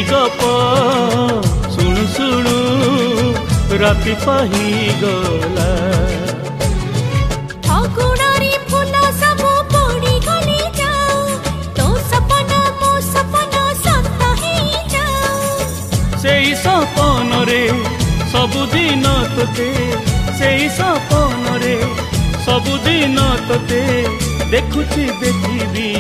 गप शुणु शुणु राति पाही गला। अगुणारी फूल सब पड़ी गली जाओ, तो सपना मो सपना सत ही जाओ। सेई सपन रे सबुदिन तोते, सेई सपन रे सबुदिन तोते देखुची देखिबी।